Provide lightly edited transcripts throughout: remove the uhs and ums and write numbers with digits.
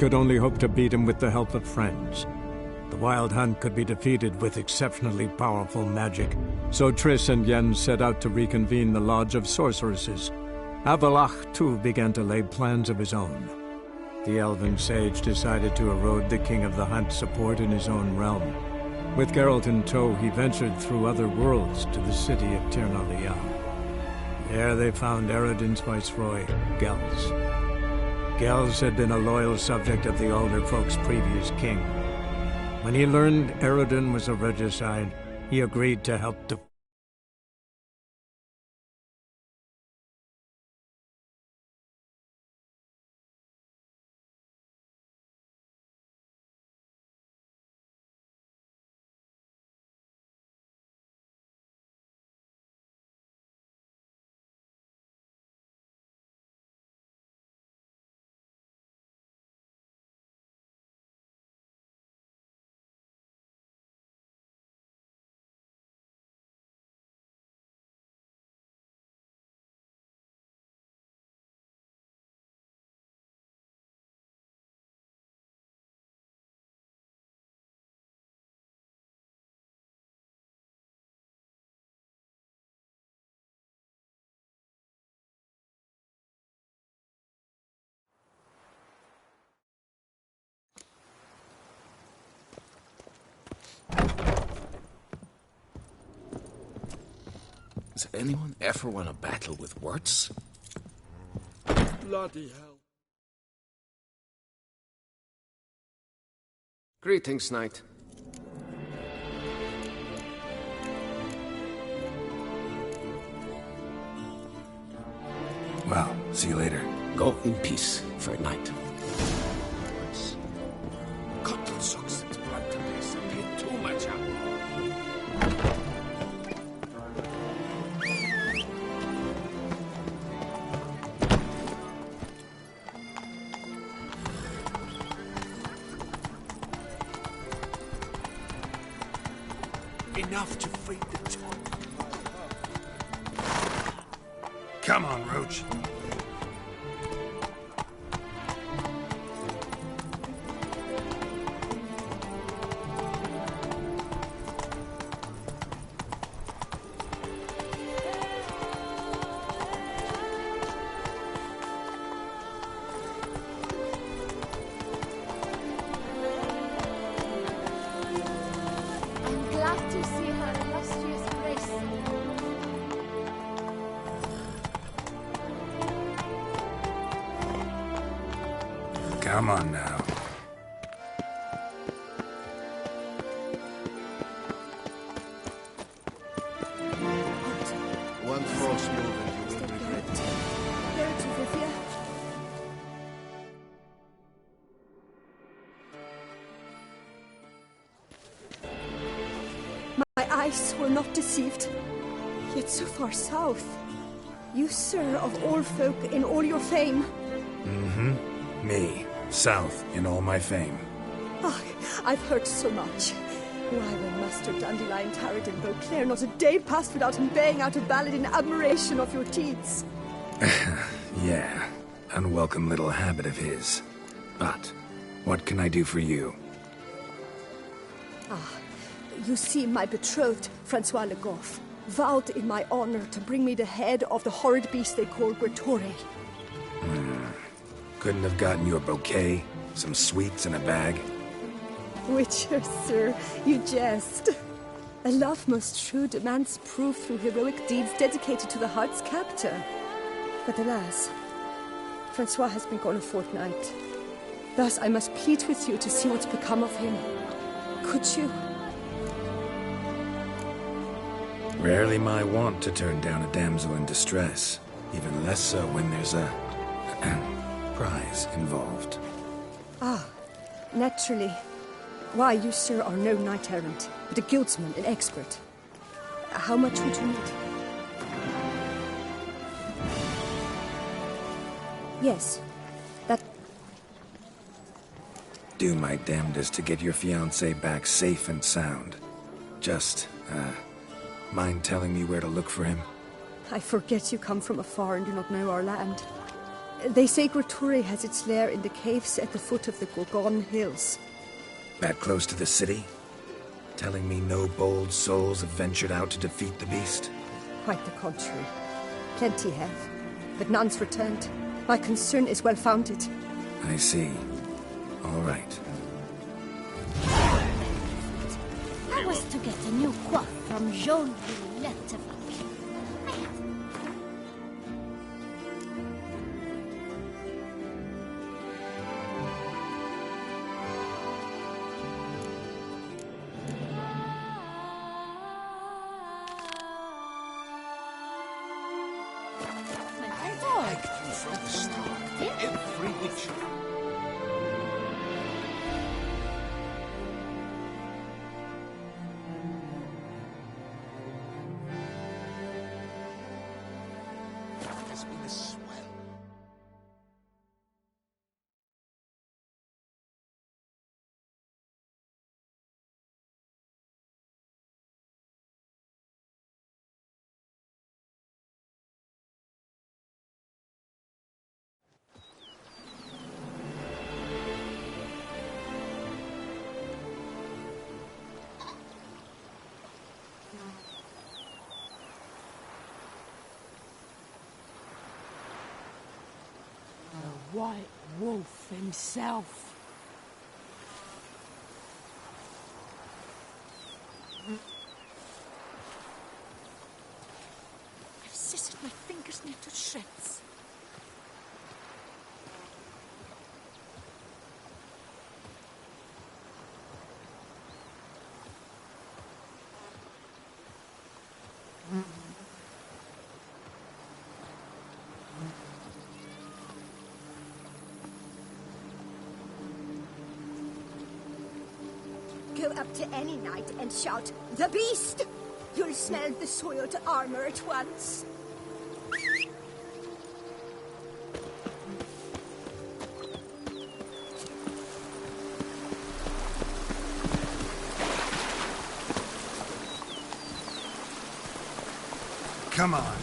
could only hope to beat him with the help of friends. The Wild Hunt could be defeated with exceptionally powerful magic, so Triss and Yen set out to reconvene the Lodge of Sorceresses. Avallac'h, too, began to lay plans of his own. The elven sage decided to erode the King of the Hunt's support in his own realm. With Geralt in tow, he ventured through other worlds to the city of Tir na Liah. There they found Eredin's viceroy, Gels. Gels had been a loyal subject of the Alder Folk's previous king. When he learned Eredin was a regicide, he agreed to help defeat. Does anyone ever want to battle with words? Bloody hell. Greetings, knight. Well, see you later. Go in peace, fair knight. Cotton sucks its blood to this. I paid too much out. Enough to feed the top. Come on, Roach. Come on now. One false move and you will regret it. My eyes were not deceived. Yet so far south. You, sir, of all folk in all your fame. Mm-hmm. Me. South in all my fame. Oh, I've heard so much. Why, when Master Dandelion tarried in Beauclair, not a day passed without him baying out a ballad in admiration of your deeds. Yeah, unwelcome little habit of his. But, what can I do for you? You see, my betrothed, Francois Le Goff, vowed in my honor to bring me the head of the horrid beast they call Gretore. Couldn't have gotten you a bouquet, some sweets in a bag? Witcher, sir, you jest. A love most true demands proof through heroic deeds dedicated to the heart's captor. But alas, Francois has been gone a fortnight. Thus I must plead with you to see what's become of him. Could you? Rarely my wont to turn down a damsel in distress. Even less so when there's a prize involved. Naturally. Why, you, sir, are no knight-errant, but a guildsman, an expert. How much would you need? Yes, that... Do my damnedest to get your fiancé back safe and sound. Just, mind telling me where to look for him? I forget you come from afar and do not know our land. They say Graturi has its lair in the caves at the foot of the Gorgon Hills. That close to the city? Telling me no bold souls have ventured out to defeat the beast? Quite the contrary. Plenty have, but none's returned. My concern is well founded. I see. All right. I was to get a new coif from Jolie Lettevac. From the start, every witcher. Has been a swell. White Wolf himself. I've scissored my fingers into shreds. Go up to any knight and shout, "The beast!" You'll smell the soiled armor at once. Come on.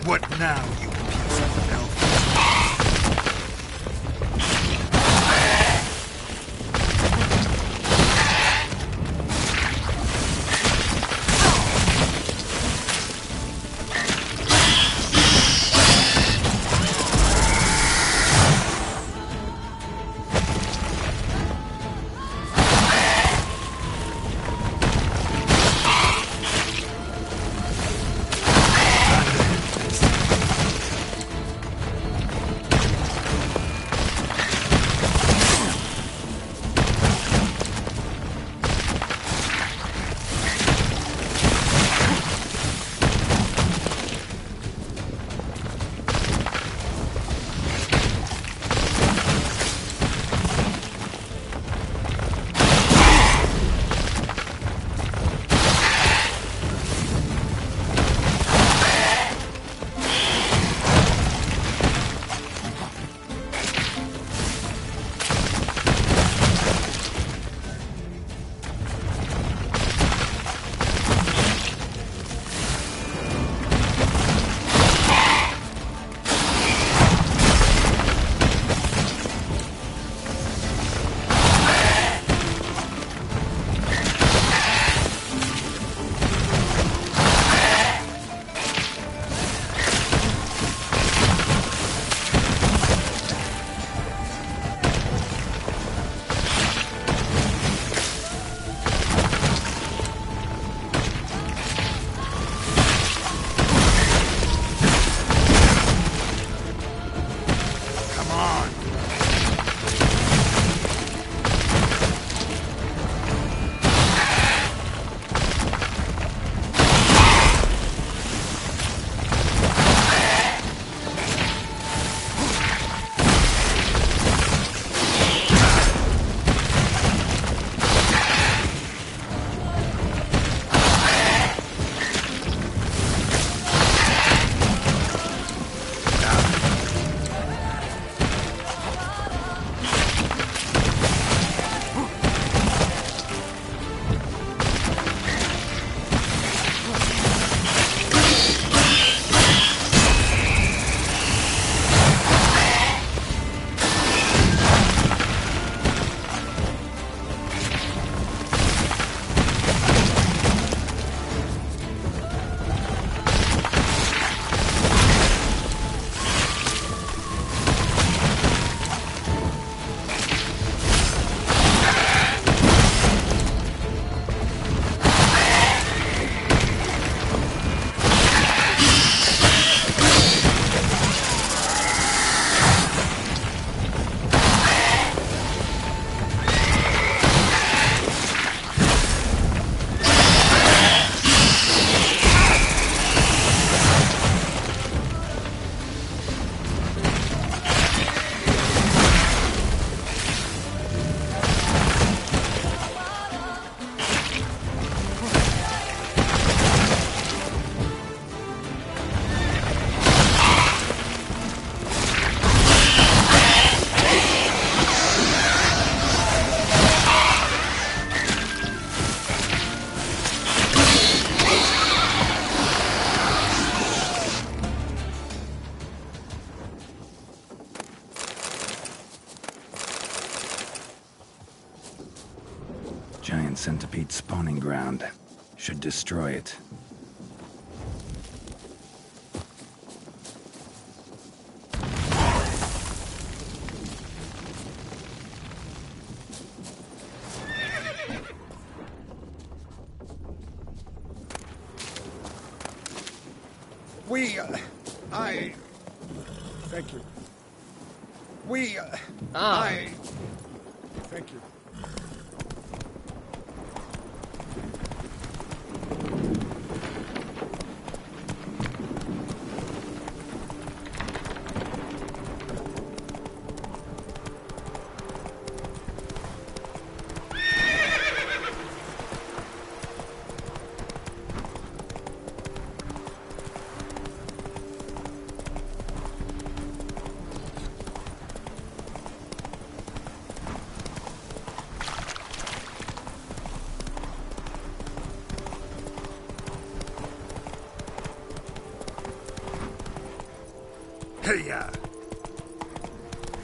What now, you piece of elf? sweet spawning ground. Should destroy it. Thank you. Thank you.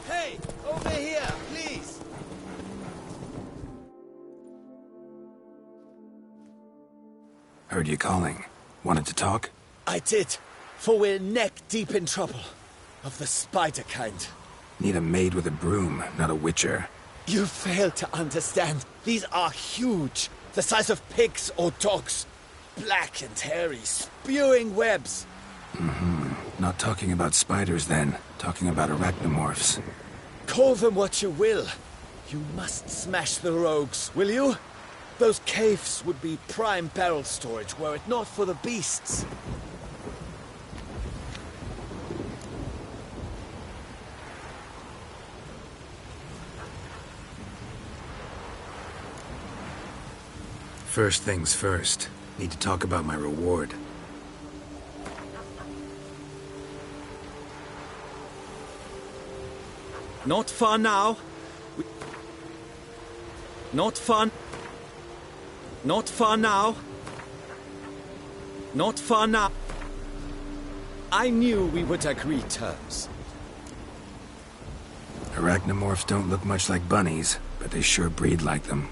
Hey, over here, please. Heard you calling. Wanted to talk? I did, for we're neck deep in trouble. Of the spider kind. Need a maid with a broom, not a witcher. You fail to understand. These are huge. The size of pigs or dogs. Black and hairy, spewing webs. Not talking about spiders then. Talking about arachnomorphs. Call them what you will. You must smash the rogues, will you? Those caves would be prime barrel storage were it not for the beasts. First things first. Need to talk about my reward. Not far now. Not far. Not far now. Not far now. I knew we would agree terms. Arachnomorphs don't look much like bunnies, but they sure breed like them.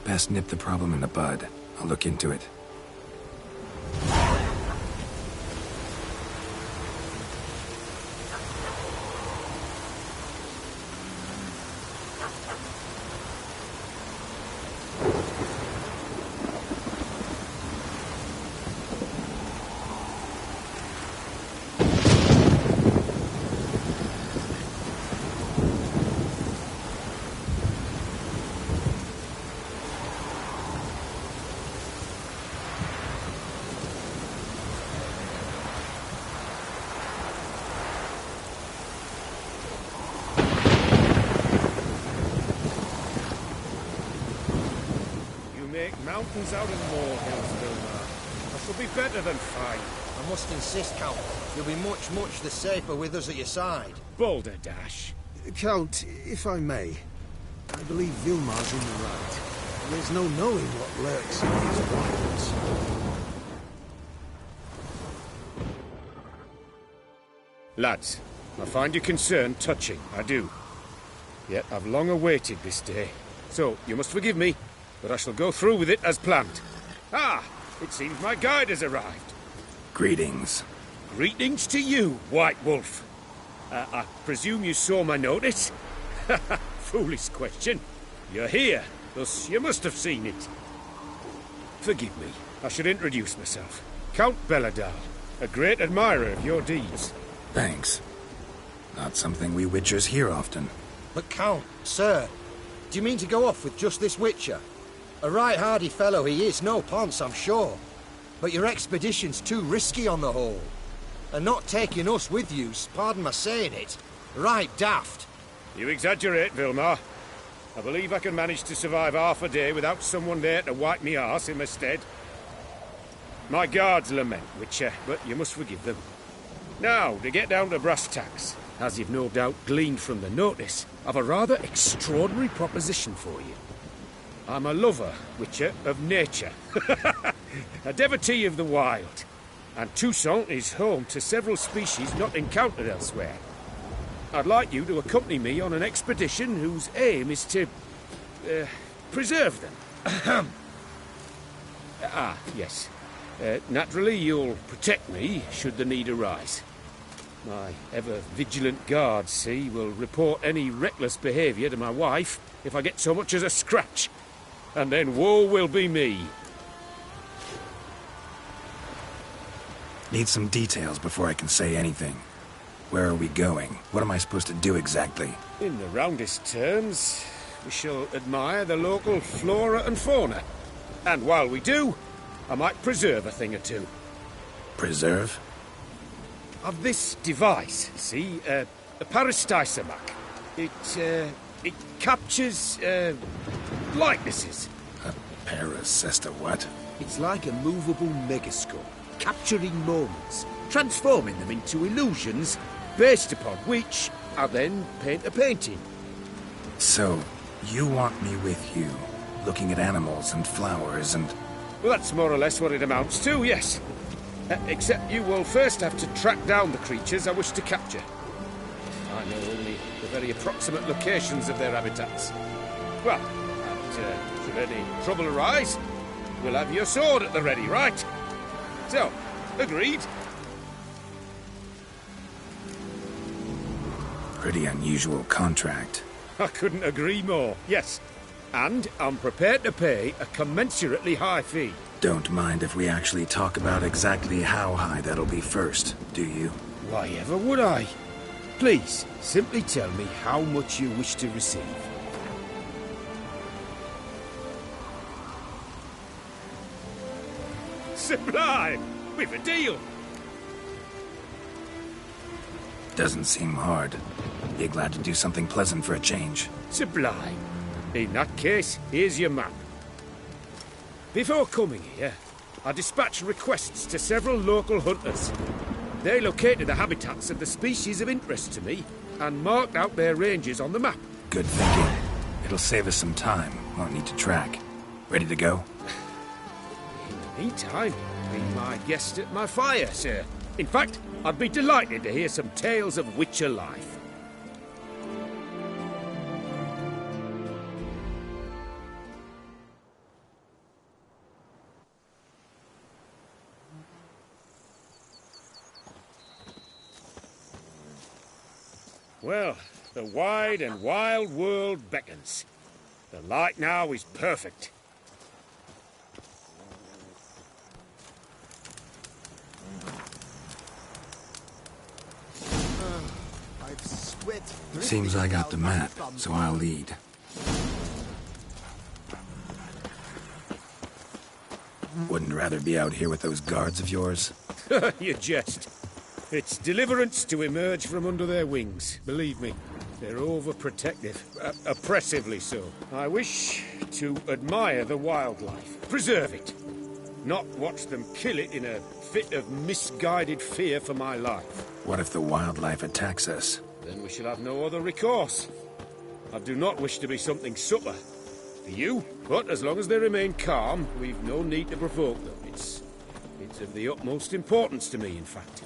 Best nip the problem in the bud. I'll look into it. Mountains out of molehills, Vilmar. I shall be better than fine. I must insist, Count. You'll be much, much the safer with us at your side. Balderdash. Count, if I may, I believe Vilmar's in the right. There's no knowing what lurks in these wilds. Lads, I find your concern touching, I do. Yet I've long awaited this day. So, you must forgive me, but I shall go through with it as planned. Ah! It seems my guide has arrived. Greetings. Greetings to you, White Wolf. I presume you saw my notice? Foolish question. You're here, thus you must have seen it. Forgive me, I should introduce myself. Count Belladal, a great admirer of your deeds. Thanks. Not something we witchers hear often. But Count, sir, do you mean to go off with just this witcher? A right hardy fellow he is, no ponce, I'm sure. But your expedition's too risky on the whole. And not taking us with you's, pardon my saying it, right daft. You exaggerate, Vilmar. I believe I can manage to survive half a day without someone there to wipe me arse in my stead. My guards lament, Witcher, but you must forgive them. Now, to get down to brass tacks, as you've no doubt gleaned from the notice, I've a rather extraordinary proposition for you. I'm a lover, Witcher, of nature. A devotee of the wild. And Toussaint is home to several species not encountered elsewhere. I'd like you to accompany me on an expedition whose aim is to preserve them. Yes. Naturally, you'll protect me should the need arise. My ever-vigilant guards, see, will report any reckless behaviour to my wife if I get so much as a scratch. And then woe will be me. Need some details before I can say anything. Where are we going? What am I supposed to do exactly? In the roundest terms, we shall admire the local flora and fauna. And while we do, I might preserve a thing or two. Preserve? Of this device, see, a Parastysomac. It captures, likenesses. A paracesta what? It's like a movable megascope, capturing moments, transforming them into illusions, based upon which I then paint a painting. So, you want me with you, looking at animals and flowers and... Well, that's more or less what it amounts to, yes. Except you will first have to track down the creatures I wish to capture. I know only the very approximate locations of their habitats. Well, and should any trouble arise, we'll have your sword at the ready, right? So, agreed? Pretty unusual contract. I couldn't agree more, yes. And I'm prepared to pay a commensurately high fee. Don't mind if we actually talk about exactly how high that'll be first, do you? Why ever would I? Please, simply tell me how much you wish to receive. Sublime! We've a deal! Doesn't seem hard. Be glad to do something pleasant for a change. Sublime. In that case, here's your map. Before coming here, I dispatched requests to several local hunters. They located the habitats of the species of interest to me and marked out their ranges on the map. Good thinking. It'll save us some time. Won't need to track. Ready to go? In the meantime, be my guest at my fire, sir. In fact, I'd be delighted to hear some tales of Witcher life. Well, the wide and wild world beckons. The light now is perfect. Seems I got the map, so I'll lead. Wouldn't rather be out here with those guards of yours? You jest. It's deliverance to emerge from under their wings, believe me. They're overprotective, oppressively so. I wish to admire the wildlife, preserve it, not watch them kill it in a fit of misguided fear for my life. What if the wildlife attacks us? Then we shall have no other recourse. I do not wish to be something subtler for you, but as long as they remain calm, we've no need to provoke them. It's of the utmost importance to me, in fact.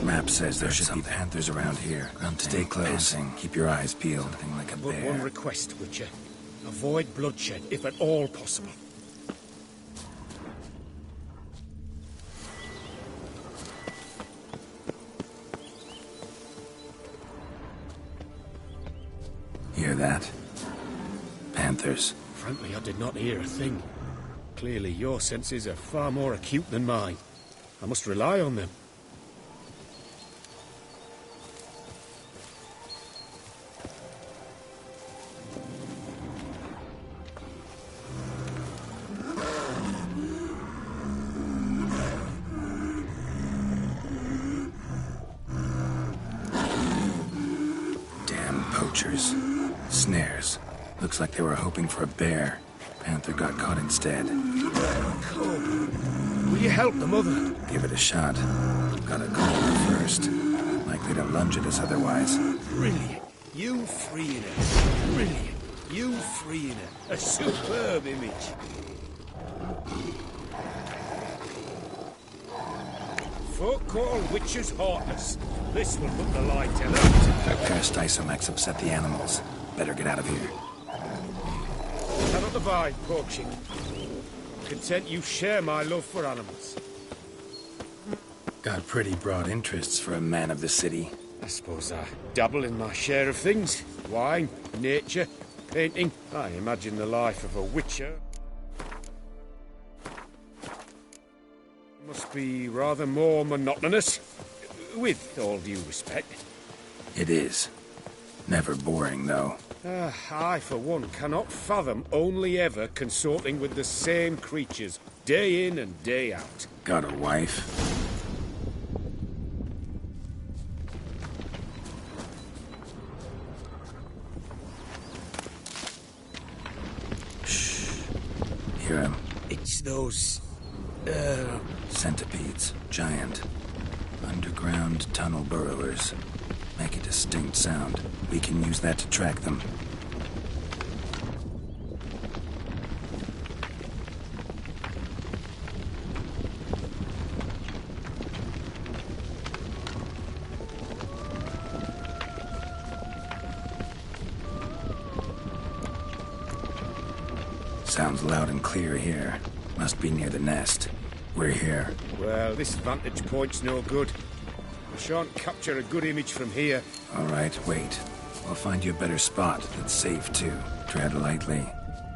Map says there should be panthers around here. Stay close. Keep your eyes peeled. Something like a But bear. one request, Witcher. Avoid bloodshed, if at all possible. Hear that? Panthers. Frankly, I did not hear a thing. Clearly, your senses are far more acute than mine. I must rely on them. Poachers. Snares. Looks like they were hoping for a bear. Panther got caught instead. Will you help the mother? Give it a shot. Gotta call her first. Likely to lunge at us otherwise. Brilliant. You freeing her. Brilliant. You freeing her. A superb image. Folk call witches heartless. This will put the light out. That cursed Isomax upset the animals. Better get out of here. Cannot abide poaching. Content you share my love for animals. Got pretty broad interests for a man of the city. I suppose I dabble in my share of things. Wine, nature, painting. I imagine the life of a witcher must be rather more monotonous, with all due respect. It is. Never boring, though. I, for one, cannot fathom only ever consorting with the same creatures, day in and day out. Got a wife? Shh. Hear him? It's those... Centipedes. Giant. Underground tunnel burrowers. Make a distinct sound. We can use that to track them. Sounds loud and clear here. Must be near the nest. We're here. Well, this vantage point's no good. I shan't capture a good image from here. All right, wait. We'll find you a better spot that's safe, too. Tread lightly.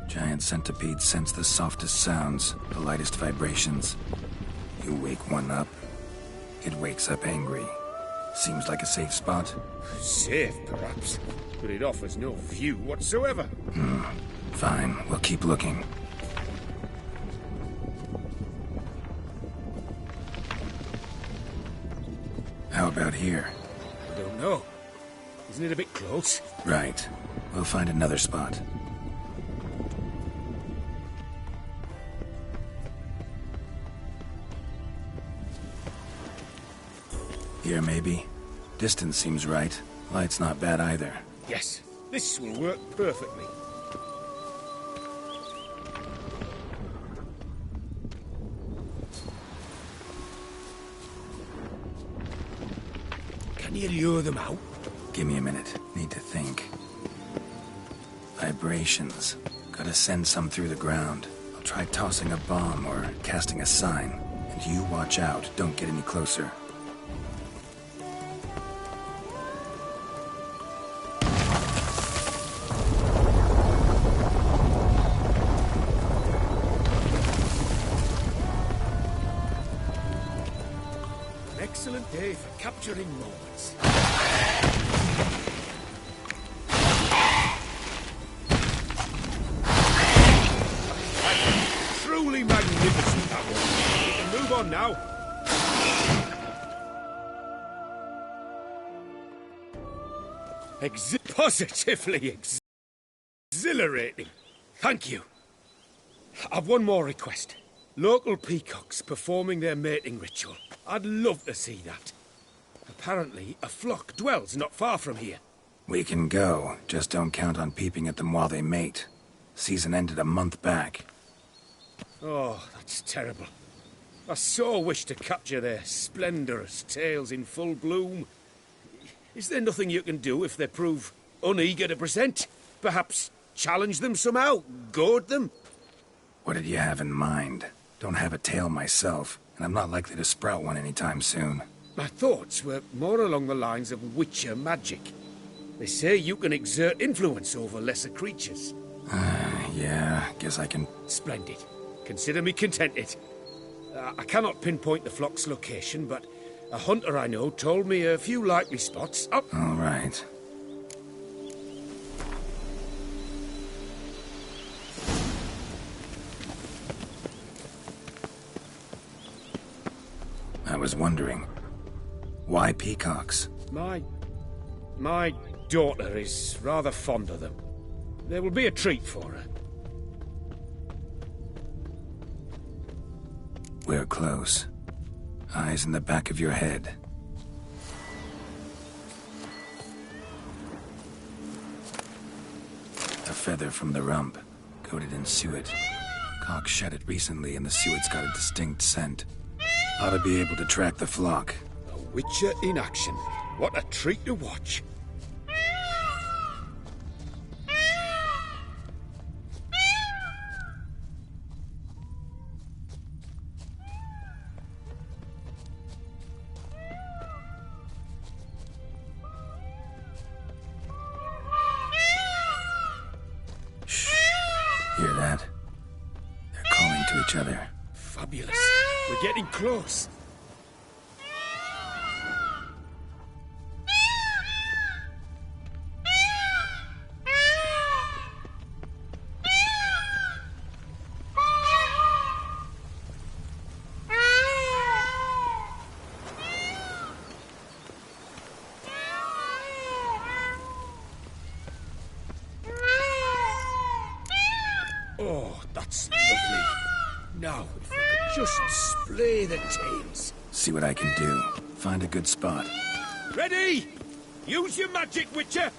Giant centipedes sense the softest sounds, the lightest vibrations. You wake one up, it wakes up angry. Seems like a safe spot? Safe, perhaps. But it offers no view whatsoever. Fine, we'll keep looking. How about here? I don't know. Isn't it a bit close? Right. We'll find another spot. Here, maybe? Distance seems right. Light's not bad either. Yes, this will work perfectly. Can you lure them out? Give me a minute. Need to think. Vibrations. Gotta send some through the ground. I'll try tossing a bomb or casting a sign. And you watch out. Don't get any closer. An excellent day for capturing moments. Truly magnificent, that one. We can move on now. Positively exhilarating. Thank you. I've one more request. Local peacocks performing their mating ritual. I'd love to see that. Apparently, a flock dwells not far from here. We can go. Just don't count on peeping at them while they mate. Season ended a month back. Oh, that's terrible. I so wish to capture their splendorous tails in full bloom. Is there nothing you can do if they prove uneager to present? Perhaps challenge them somehow? Goad them? What did you have in mind? Don't have a tail myself, and I'm not likely to sprout one anytime soon. My thoughts were more along the lines of witcher magic. They say you can exert influence over lesser creatures. Yeah, guess I can... Splendid. Consider me contented. I cannot pinpoint the flock's location, but a hunter I know told me a few likely spots. Oh. All right. I was wondering, why peacocks? My daughter is rather fond of them. There will be a treat for her. We're close. Eyes in the back of your head. A feather from the rump, coated in suet. Cock shed it recently and the suet's got a distinct scent. Ought to be able to track the flock. A Witcher in action. What a treat to watch. Hear that? They're calling to each other. Fabulous. We're getting close. Oh, that's lovely. Now, if we could just splay the tails. See what I can do. Find a good spot. Ready? Use your magic, Witcher!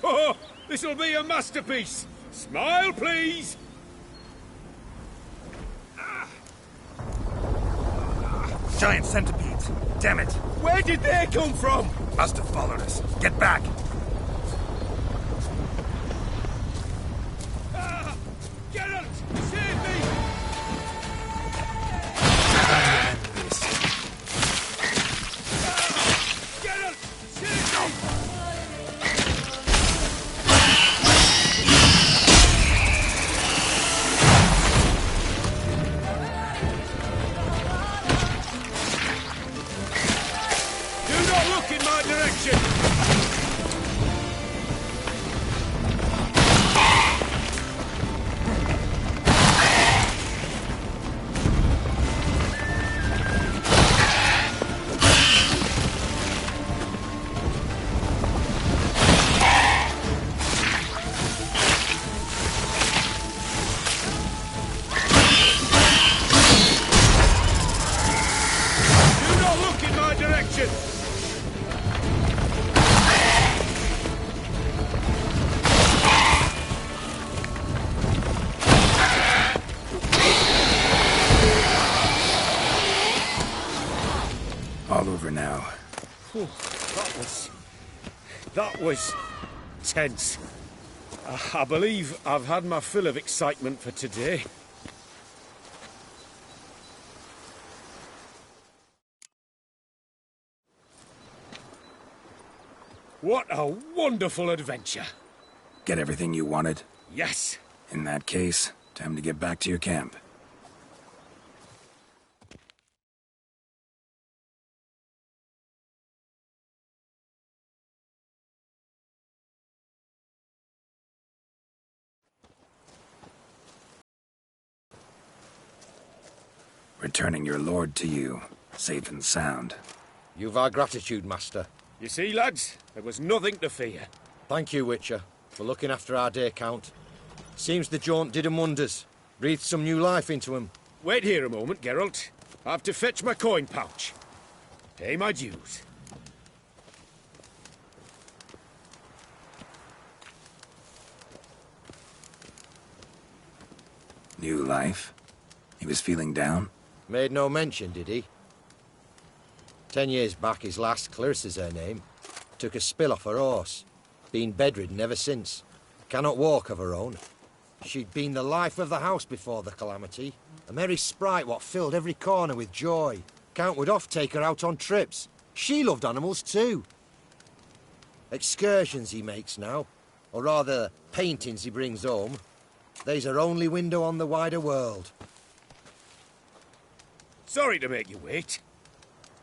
Oh, this'll be a masterpiece. Smile, please. Giant centipedes! Damn it! Where did they come from? Must have followed us. Get back! Geralt, save me! Geralt, save me! Do not look in my direction! Do not look in my direction! All over now. Whew, that was tense. I believe I've had my fill of excitement for today. What a wonderful adventure. Get everything you wanted? Yes. In that case, time to get back to your camp. Returning your lord to you, safe and sound. You've our gratitude, Master. You see, lads, there was nothing to fear. Thank you, Witcher, for looking after our day count. Seems the jaunt did 'em wonders. Breathed some new life into 'em. Wait here a moment, Geralt. I have to fetch my coin pouch. Pay my dues. New life? He was feeling down? Made no mention, did he? 10 years back, his last, Clarissa's her name, took a spill off her horse. Been bedridden ever since. Cannot walk of her own. She'd been the life of the house before the calamity. A merry sprite what filled every corner with joy. Count would oft take her out on trips. She loved animals too. Excursions he makes now, or rather, paintings he brings home. They's her only window on the wider world. Sorry to make you wait.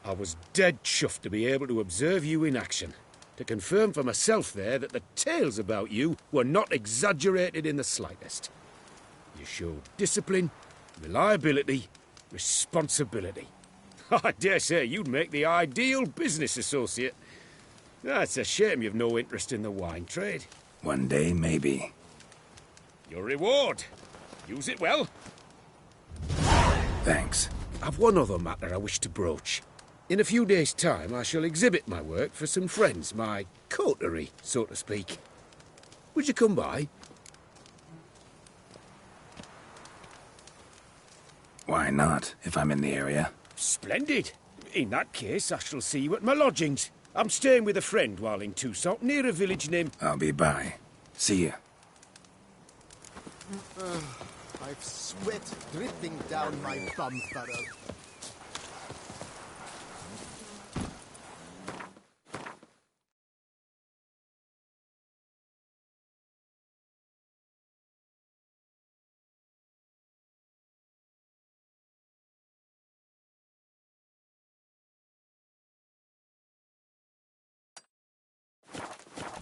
I was dead chuffed to be able to observe you in action, to confirm for myself there that the tales about you were not exaggerated in the slightest. You showed discipline, reliability, responsibility. I dare say you'd make the ideal business associate. It's a shame you've no interest in the wine trade. One day, maybe. Your reward. Use it well. Thanks. I've one other matter I wish to broach. In a few days' time, I shall exhibit my work for some friends, my coterie, so to speak. Would you come by? Why not, if I'm in the area? Splendid. In that case, I shall see you at my lodgings. I'm staying with a friend while in Toussaint, near a village named... I'll be by. See ya. I've sweat dripping down my bum furrow.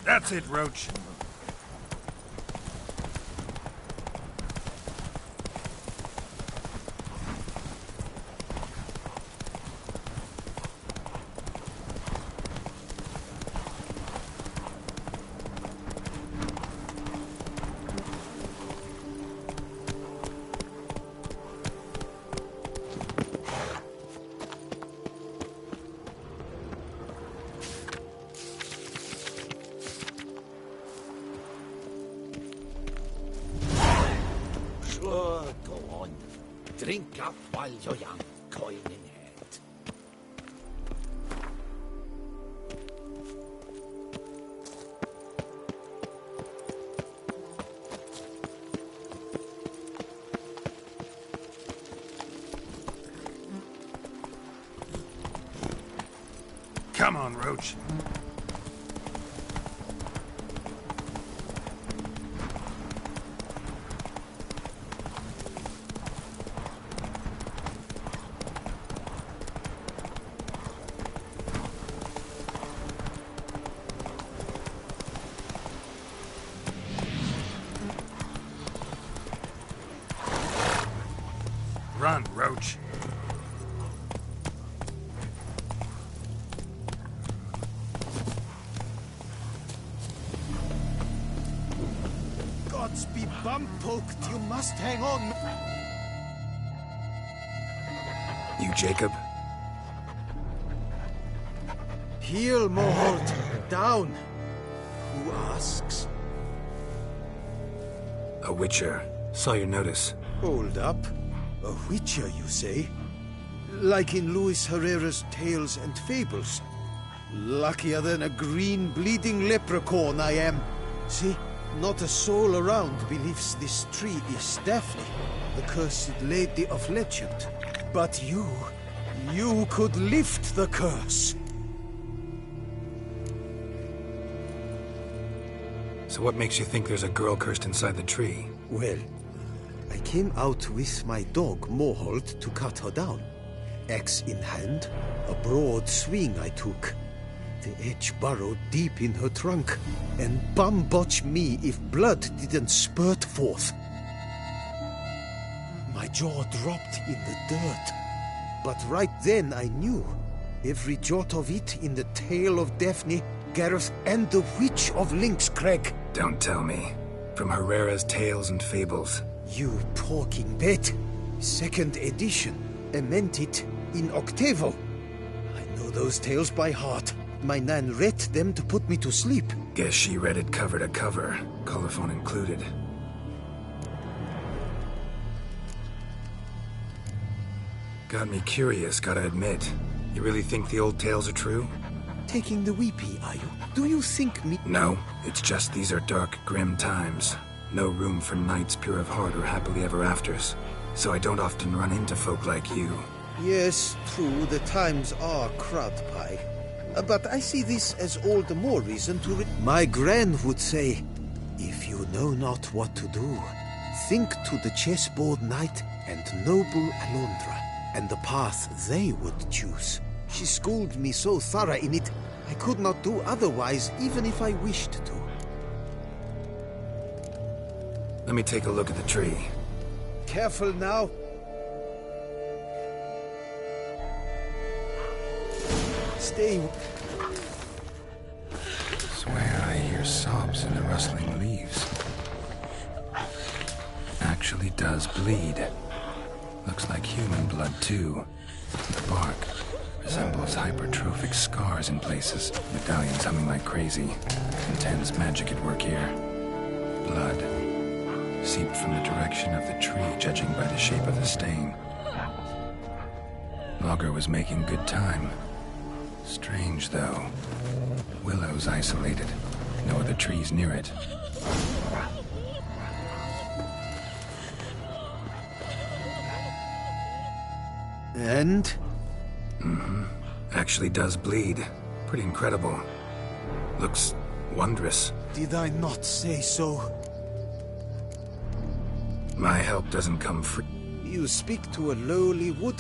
That's it, Roach. Drink up while you're young, coin in hand. Come on, Roach. Run, Roach. Gods be bum-poked, you must hang on. You Jacob? Heel, Moholt. Down. Who asks? A witcher. Saw your notice. Hold up. A witcher, you say? Like in Luis Herrera's Tales and Fables. Luckier than a green bleeding leprechaun I am. See, not a soul around believes this tree is Daphne, the cursed lady of legend. But you could lift the curse. So what makes you think there's a girl cursed inside the tree? Well, I came out with my dog, Moholt, to cut her down. Axe in hand, a broad swing I took. The edge burrowed deep in her trunk, and bum-botch me if blood didn't spurt forth. My jaw dropped in the dirt, but right then I knew. Every jot of it in the tale of Daphne, Gareth, and the Witch of Lynxcrag. Don't tell me. From Herrera's Tales and Fables. You talking bet. Second edition. I meant it in octavo. I know those tales by heart. My nan read them to put me to sleep. Guess she read it cover to cover, colophon included. Got me curious, gotta admit. You really think the old tales are true? Taking the weepy, are you? Do you think me— No, it's just these are dark, grim times. No room for knights pure of heart or happily ever afters. So I don't often run into folk like you. Yes, true, the times are crud pie. But I see this as all the more reason to My gran would say, if you know not what to do, think to the chessboard knight and noble Alondra, and the path they would choose. She schooled me so thorough in it, I could not do otherwise, even if I wished to. Let me take a look at the tree. Careful now. Stay. Swear I hear sobs in the rustling leaves. Actually does bleed. Looks like human blood, too. The bark resembles hypertrophic scars in places. Medallions humming like crazy. Intense magic at work here. Blood seeped from the direction of the tree, judging by the shape of the stain. Logger was making good time. Strange, though. Willow's isolated. No other trees near it. And? Mm-hmm. Actually does bleed. Pretty incredible. Looks wondrous. Did I not say so? My help doesn't come free. You speak to a lowly wood...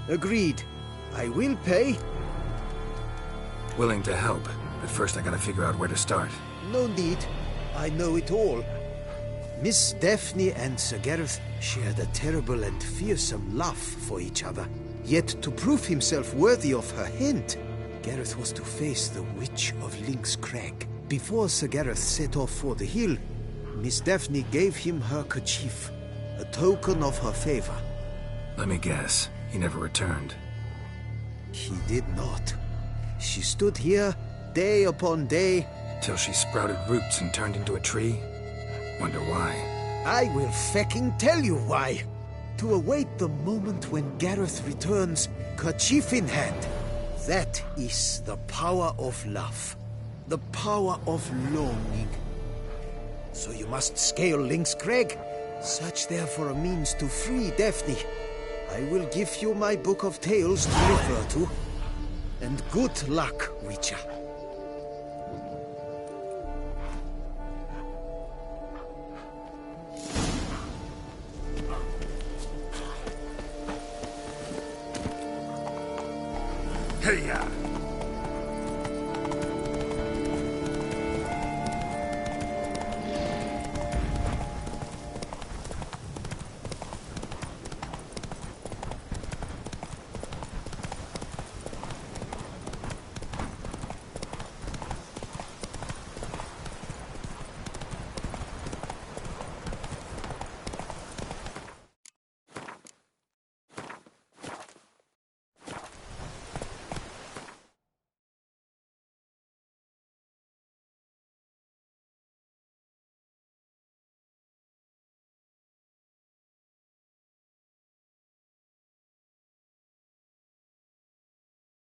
Agreed. I will pay. Willing to help, but first I gotta figure out where to start. No need. I know it all. Miss Daphne and Sir Gareth shared a terrible and fearsome love for each other. Yet to prove himself worthy of her hint, Gareth was to face the Witch of Lynx Crag. Before Sir Gareth set off for the hill, Miss Daphne gave him her kerchief, a token of her favor. Let me guess, he never returned. He did not. She stood here, day upon day... Till she sprouted roots and turned into a tree? Wonder why. I will fecking tell you why. To await the moment when Gareth returns, kerchief in hand. That is the power of love. The power of longing. So you must scale Lynx Crag. Search there for a means to free Daphne. I will give you my book of tales to refer to. And good luck, Witcher. Hey-ya!